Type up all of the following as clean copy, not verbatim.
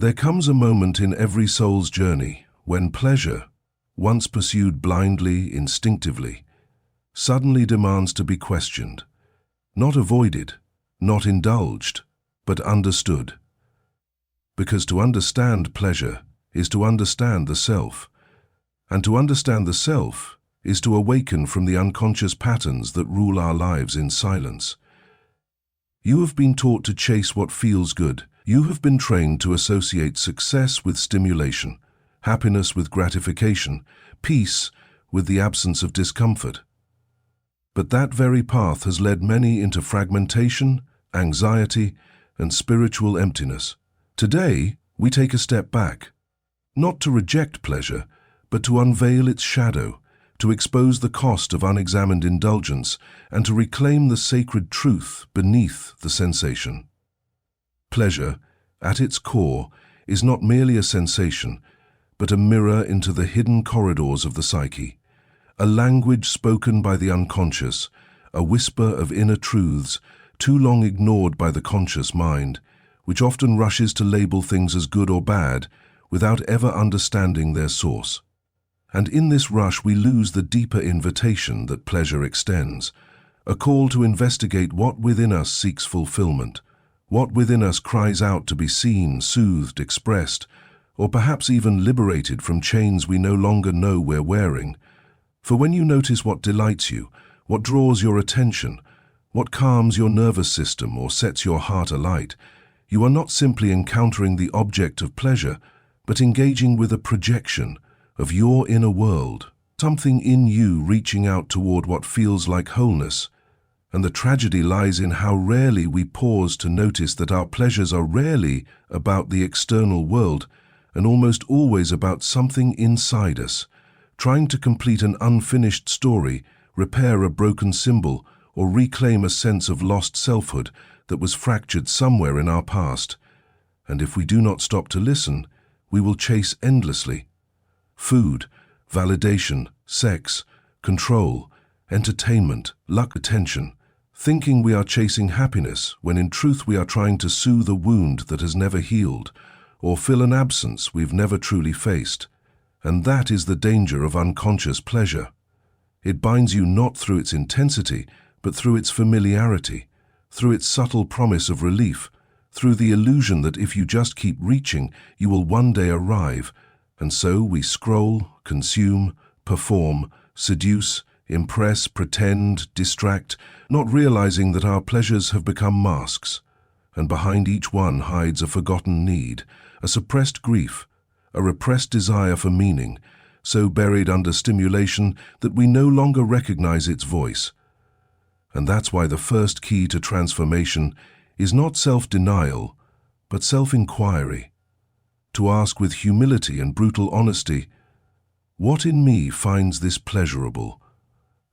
There comes a moment in every soul's journey when pleasure, once pursued blindly, instinctively, suddenly demands to be questioned, not avoided, not indulged, but understood. Because to understand pleasure is to understand the self, and to understand the self is to awaken from the unconscious patterns that rule our lives in silence. You have been taught to chase what feels good. You have been trained to associate success with stimulation, happiness with gratification, peace with the absence of discomfort. But that very path has led many into fragmentation, anxiety, and spiritual emptiness. Today, we take a step back, not to reject pleasure, but to unveil its shadow, to expose the cost of unexamined indulgence, and to reclaim the sacred truth beneath the sensation. Pleasure, at its core, is not merely a sensation, but a mirror into the hidden corridors of the psyche, a language spoken by the unconscious, a whisper of inner truths too long ignored by the conscious mind, which often rushes to label things as good or bad without ever understanding their source. And in this rush we lose the deeper invitation that pleasure extends, a call to investigate what within us seeks fulfillment, what within us cries out to be seen, soothed, expressed, or perhaps even liberated from chains we no longer know we're wearing. For when you notice what delights you, what draws your attention, what calms your nervous system or sets your heart alight, you are not simply encountering the object of pleasure, but engaging with a projection of your inner world, something in you reaching out toward what feels like wholeness. And the tragedy lies in how rarely we pause to notice that our pleasures are rarely about the external world and almost always about something inside us, trying to complete an unfinished story, repair a broken symbol, or reclaim a sense of lost selfhood that was fractured somewhere in our past. And if we do not stop to listen, we will chase endlessly. Food, validation, sex, control, entertainment, luck, attention, thinking we are chasing happiness when in truth we are trying to soothe a wound that has never healed, or fill an absence we've never truly faced. And that is the danger of unconscious pleasure. It binds you not through its intensity, but through its familiarity, through its subtle promise of relief, through the illusion that if you just keep reaching, you will one day arrive. And so we scroll, consume, perform, seduce, impress, pretend, distract, not realizing that our pleasures have become masks, and behind each one hides a forgotten need, a suppressed grief, a repressed desire for meaning, so buried under stimulation that we no longer recognize its voice. And that's why the first key to transformation is not self-denial, but self-inquiry. To ask with humility and brutal honesty, what in me finds this pleasurable?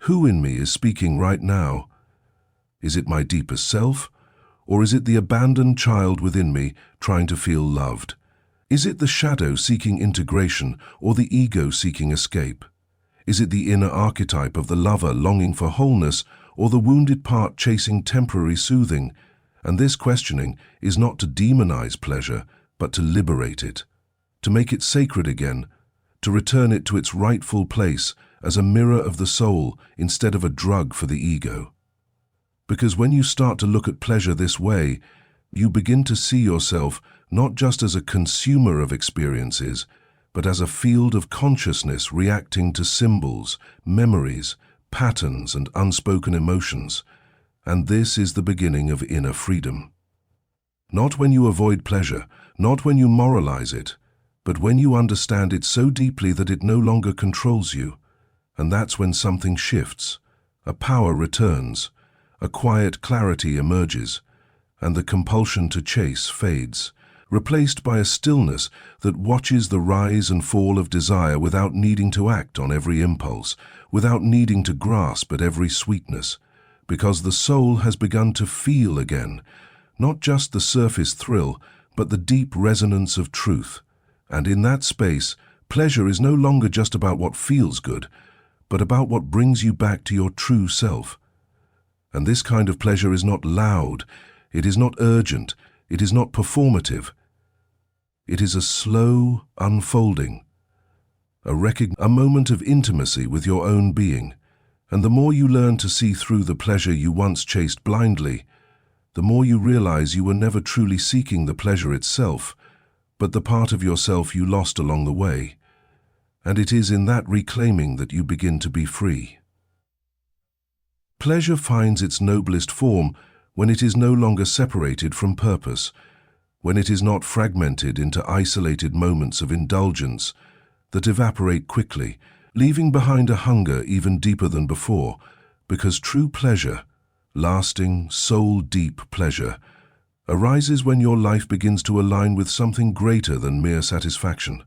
Who in me is speaking right now? Is it my deepest self, or is it the abandoned child within me trying to feel loved? Is it the shadow seeking integration, or the ego seeking escape? Is it the inner archetype of the lover longing for wholeness, or the wounded part chasing temporary soothing? And this questioning is not to demonize pleasure, but to liberate it, to make it sacred again, to return it to its rightful place as a mirror of the soul instead of a drug for the ego. Because when you start to look at pleasure this way, you begin to see yourself not just as a consumer of experiences, but as a field of consciousness reacting to symbols, memories, patterns, and unspoken emotions. And this is the beginning of inner freedom. Not when you avoid pleasure, not when you moralize it, but when you understand it so deeply that it no longer controls you. And that's when something shifts, a power returns, a quiet clarity emerges, and the compulsion to chase fades, replaced by a stillness that watches the rise and fall of desire without needing to act on every impulse, without needing to grasp at every sweetness, because the soul has begun to feel again, not just the surface thrill, but the deep resonance of truth. And in that space, pleasure is no longer just about what feels good, but about what brings you back to your true self. And this kind of pleasure is not loud, it is not urgent, it is not performative. It is a slow unfolding, a moment of intimacy with your own being. And the more you learn to see through the pleasure you once chased blindly, the more you realize you were never truly seeking the pleasure itself, but the part of yourself you lost along the way. And it is in that reclaiming that you begin to be free. Pleasure finds its noblest form when it is no longer separated from purpose, when it is not fragmented into isolated moments of indulgence that evaporate quickly, leaving behind a hunger even deeper than before, because true pleasure, lasting, soul-deep pleasure, arises when your life begins to align with something greater than mere satisfaction,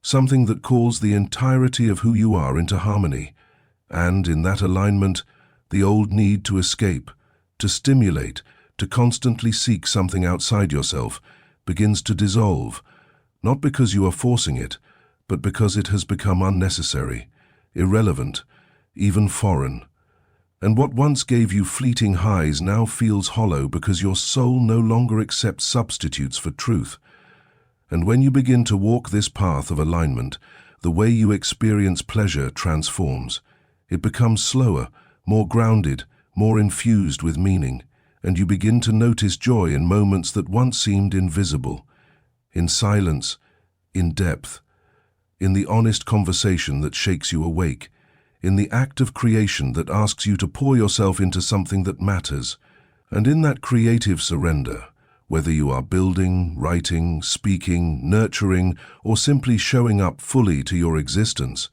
something that calls the entirety of who you are into harmony, and in that alignment, the old need to escape, to stimulate, to constantly seek something outside yourself begins to dissolve, not because you are forcing it, but because it has become unnecessary, irrelevant, even foreign. And what once gave you fleeting highs now feels hollow because your soul no longer accepts substitutes for truth. And when you begin to walk this path of alignment, the way you experience pleasure transforms. It becomes slower, more grounded, more infused with meaning, and you begin to notice joy in moments that once seemed invisible, in silence, in depth, in the honest conversation that shakes you awake, in the act of creation that asks you to pour yourself into something that matters. And in that creative surrender, whether you are building, writing, speaking, nurturing, or simply showing up fully to your existence,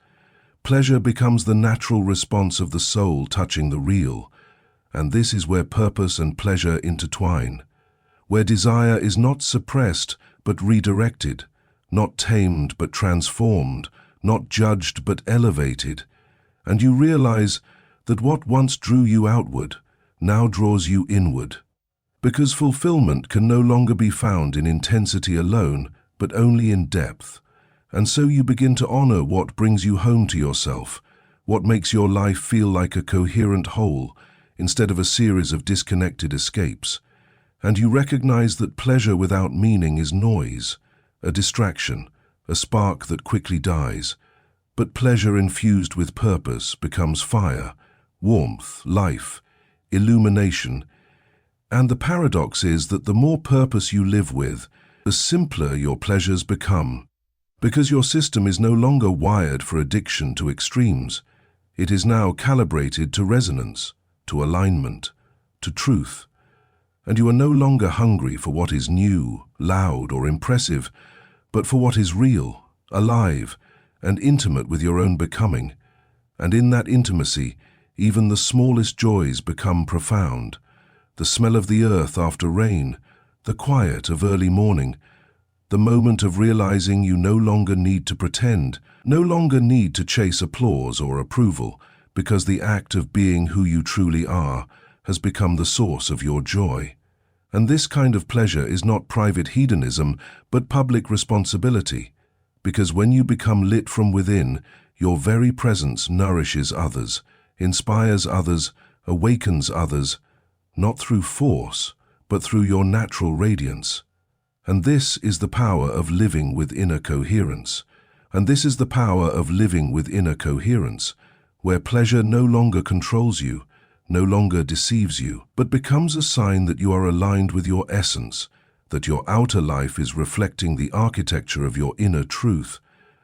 pleasure becomes the natural response of the soul touching the real. And this is where purpose and pleasure intertwine, where desire is not suppressed but redirected, not tamed but transformed, not judged but elevated, and you realize that what once drew you outward now draws you inward. Because fulfillment can no longer be found in intensity alone, but only in depth. And so you begin to honor what brings you home to yourself, what makes your life feel like a coherent whole, instead of a series of disconnected escapes. And you recognize that pleasure without meaning is noise, a distraction, a spark that quickly dies. But pleasure infused with purpose becomes fire, warmth, life, illumination. And the paradox is that the more purpose you live with, the simpler your pleasures become. Because your system is no longer wired for addiction to extremes. It is now calibrated to resonance, to alignment, to truth. And you are no longer hungry for what is new, loud, or impressive, but for what is real, alive, and intimate with your own becoming. And in that intimacy, even the smallest joys become profound. The smell of the earth after rain, the quiet of early morning, the moment of realizing you no longer need to pretend, no longer need to chase applause or approval, because the act of being who you truly are has become the source of your joy. And this kind of pleasure is not private hedonism, but public responsibility, because when you become lit from within, your very presence nourishes others, inspires others, awakens others, not through force, but through your natural radiance. And this is the power of living with inner coherence. And this is the power of living with inner coherence, where pleasure no longer controls you, no longer deceives you, but becomes a sign that you are aligned with your essence, that your outer life is reflecting the architecture of your inner truth.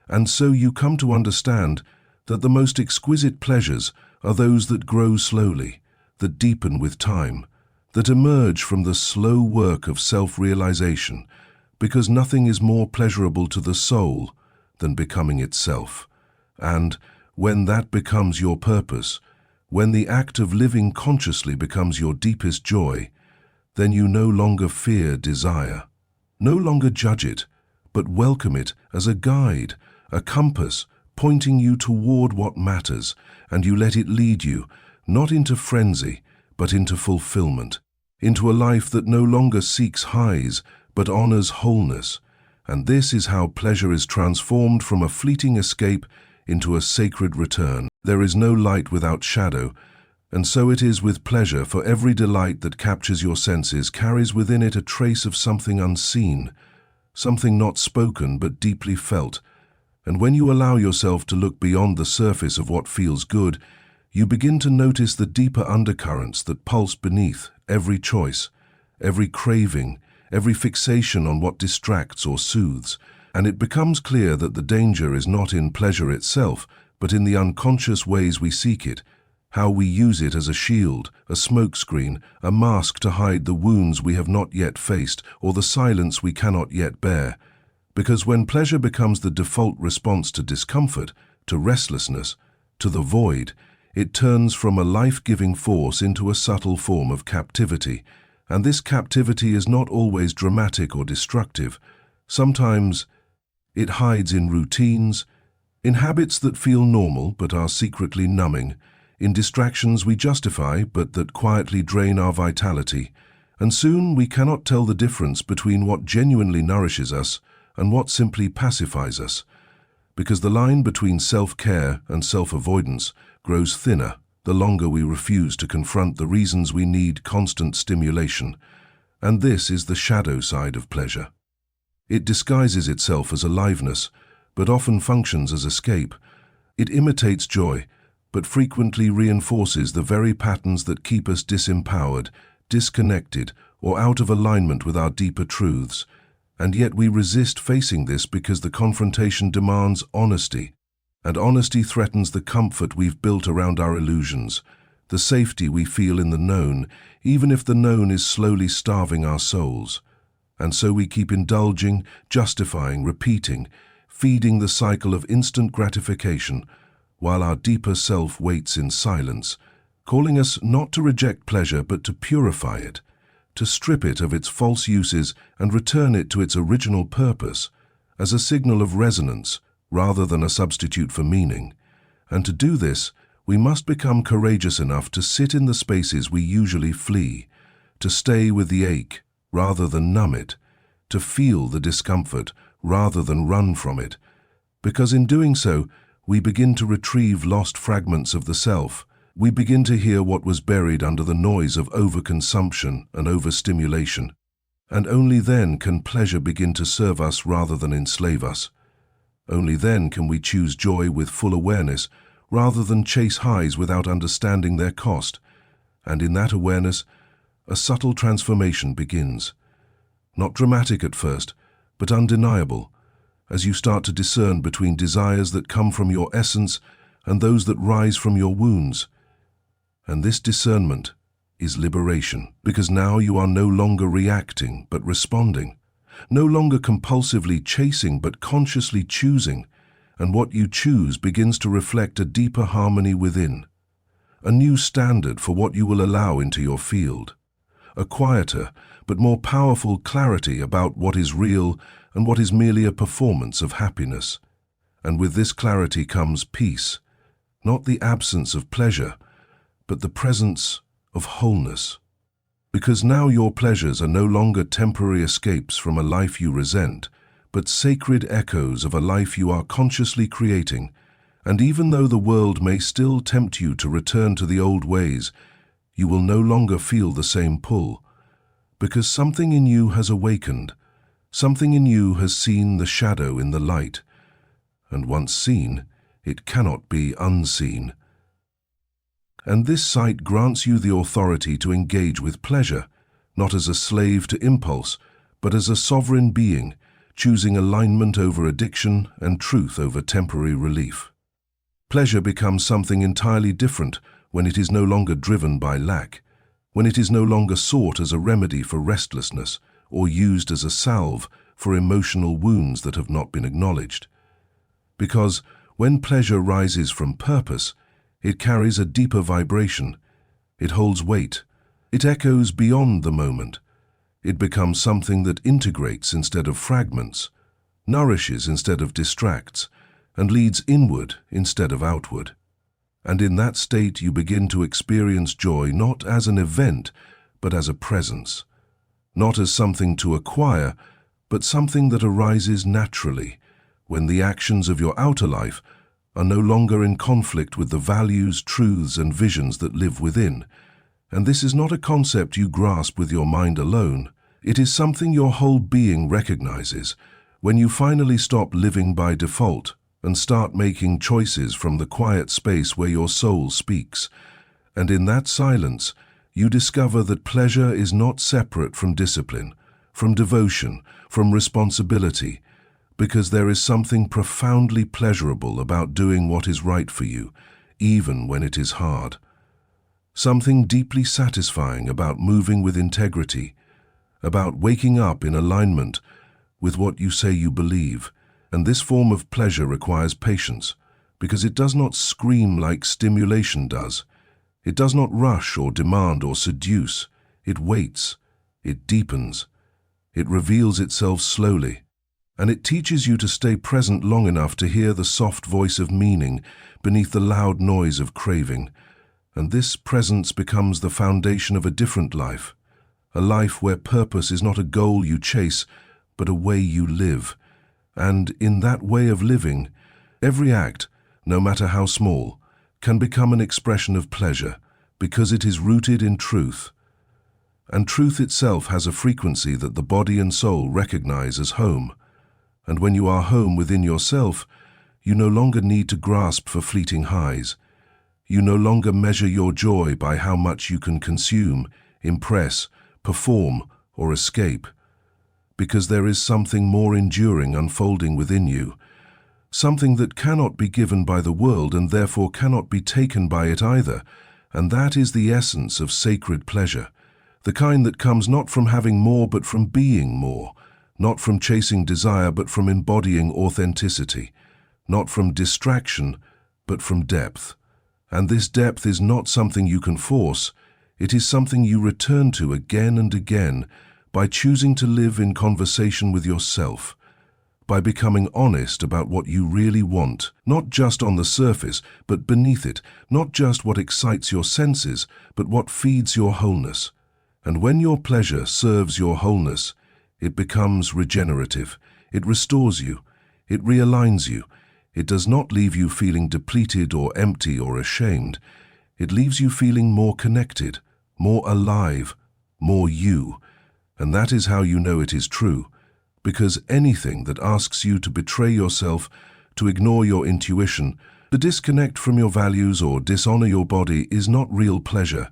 And so you come to understand that the most exquisite pleasures are those that grow slowly, that deepen with time, that emerge from the slow work of self-realization, because nothing is more pleasurable to the soul than becoming itself. And when that becomes your purpose, when the act of living consciously becomes your deepest joy, then you no longer fear desire, no longer judge it, but welcome it as a guide, a compass, pointing you toward what matters, and you let it lead you, not into frenzy, but into fulfillment, into a life that no longer seeks highs, but honors wholeness. And this is how pleasure is transformed from a fleeting escape into a sacred return. There is no light without shadow, and so it is with pleasure, for every delight that captures your senses carries within it a trace of something unseen, something not spoken but deeply felt. And when you allow yourself to look beyond the surface of what feels good, you begin to notice the deeper undercurrents that pulse beneath every choice, every craving, every fixation on what distracts or soothes. And it becomes clear that the danger is not in pleasure itself, but in the unconscious ways we seek it, how we use it as a shield, a smokescreen, a mask to hide the wounds we have not yet faced or the silence we cannot yet bear. Because when pleasure becomes the default response to discomfort, to restlessness, to the void, it turns from a life-giving force into a subtle form of captivity. And this captivity is not always dramatic or destructive. Sometimes it hides in routines, in habits that feel normal but are secretly numbing, in distractions we justify but that quietly drain our vitality. And soon we cannot tell the difference between what genuinely nourishes us and what simply pacifies us, because the line between self-care and self-avoidance grows thinner the longer we refuse to confront the reasons we need constant stimulation. And this is the shadow side of pleasure. It disguises itself as aliveness, but often functions as escape. It imitates joy, but frequently reinforces the very patterns that keep us disempowered, disconnected, or out of alignment with our deeper truths. And yet we resist facing this because the confrontation demands honesty, and honesty threatens the comfort we've built around our illusions, the safety we feel in the known, even if the known is slowly starving our souls. And so we keep indulging, justifying, repeating, feeding the cycle of instant gratification, while our deeper self waits in silence, calling us not to reject pleasure but to purify it, to strip it of its false uses and return it to its original purpose, as a signal of resonance rather than a substitute for meaning. And to do this, we must become courageous enough to sit in the spaces we usually flee, to stay with the ache rather than numb it, to feel the discomfort rather than run from it, because in doing so, we begin to retrieve lost fragments of the self. We begin to hear what was buried under the noise of overconsumption and overstimulation. And only then can pleasure begin to serve us rather than enslave us. Only then can we choose joy with full awareness rather than chase highs without understanding their cost. And in that awareness, a subtle transformation begins. Not dramatic at first, but undeniable, as you start to discern between desires that come from your essence and those that rise from your wounds. And this discernment is liberation, because now you are no longer reacting but responding, no longer compulsively chasing but consciously choosing, and what you choose begins to reflect a deeper harmony within, a new standard for what you will allow into your field, a quieter but more powerful clarity about what is real and what is merely a performance of happiness. And with this clarity comes peace, not the absence of pleasure, but the presence of wholeness. Because now your pleasures are no longer temporary escapes from a life you resent, but sacred echoes of a life you are consciously creating. And even though the world may still tempt you to return to the old ways, you will no longer feel the same pull, because something in you has awakened, something in you has seen the shadow in the light, and once seen, it cannot be unseen. And this sight grants you the authority to engage with pleasure, not as a slave to impulse, but as a sovereign being, choosing alignment over addiction and truth over temporary relief. Pleasure becomes something entirely different when it is no longer driven by lack, when it is no longer sought as a remedy for restlessness or used as a salve for emotional wounds that have not been acknowledged. Because when pleasure rises from purpose, it carries a deeper vibration. It holds weight. It echoes beyond the moment. It becomes something that integrates instead of fragments, nourishes instead of distracts, and leads inward instead of outward. And in that state you begin to experience joy not as an event, but as a presence. Not as something to acquire, but something that arises naturally, when the actions of your outer life are no longer in conflict with the values, truths, and visions that live within. And this is not a concept you grasp with your mind alone. It is something your whole being recognizes when you finally stop living by default and start making choices from the quiet space where your soul speaks. And in that silence, you discover that pleasure is not separate from discipline, from devotion, from responsibility, because there is something profoundly pleasurable about doing what is right for you, even when it is hard. Something deeply satisfying about moving with integrity, about waking up in alignment with what you say you believe. And this form of pleasure requires patience, because it does not scream like stimulation does. It does not rush or demand or seduce. It waits. It deepens. It reveals itself slowly. And it teaches you to stay present long enough to hear the soft voice of meaning beneath the loud noise of craving. And this presence becomes the foundation of a different life, a life where purpose is not a goal you chase, but a way you live. And in that way of living, every act, no matter how small, can become an expression of pleasure, because it is rooted in truth. And truth itself has a frequency that the body and soul recognize as home. And when you are home within yourself, you no longer need to grasp for fleeting highs. You no longer measure your joy by how much you can consume, impress, perform, or escape. Because there is something more enduring unfolding within you, something that cannot be given by the world and therefore cannot be taken by it either, and that is the essence of sacred pleasure, the kind that comes not from having more but from being more, not from chasing desire but from embodying authenticity, not from distraction but from depth. And this depth is not something you can force, it is something you return to again and again by choosing to live in conversation with yourself, by becoming honest about what you really want, not just on the surface, but beneath it, not just what excites your senses, but what feeds your wholeness. And when your pleasure serves your wholeness, it becomes regenerative, it restores you, it realigns you, it does not leave you feeling depleted or empty or ashamed, it leaves you feeling more connected, more alive, more you. And that is how you know it is true, because anything that asks you to betray yourself, to ignore your intuition, to disconnect from your values or dishonor your body is not real pleasure.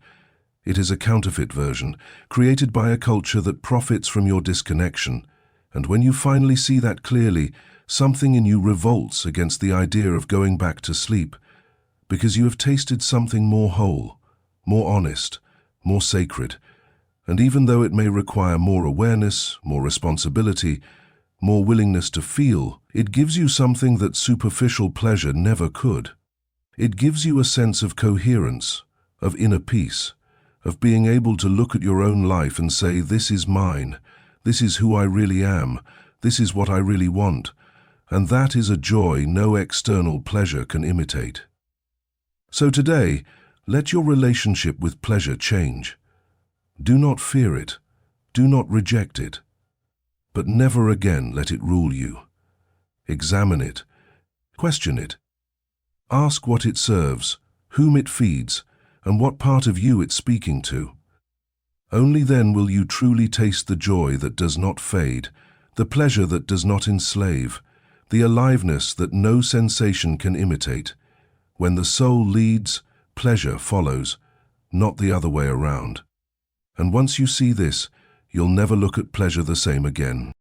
It is a counterfeit version, created by a culture that profits from your disconnection. And when you finally see that clearly, something in you revolts against the idea of going back to sleep, because you have tasted something more whole, more honest, more sacred. And even though it may require more awareness, more responsibility, more willingness to feel, it gives you something that superficial pleasure never could. It gives you a sense of coherence, of inner peace, of being able to look at your own life and say, this is mine, this is who I really am, this is what I really want. And that is a joy no external pleasure can imitate. So today, let your relationship with pleasure change. Do not fear it, do not reject it, but never again let it rule you. Examine it, question it. Ask what it serves, whom it feeds, and what part of you it's speaking to. Only then will you truly taste the joy that does not fade, the pleasure that does not enslave, the aliveness that no sensation can imitate. When the soul leads, pleasure follows, not the other way around. And once you see this, you'll never look at pleasure the same again.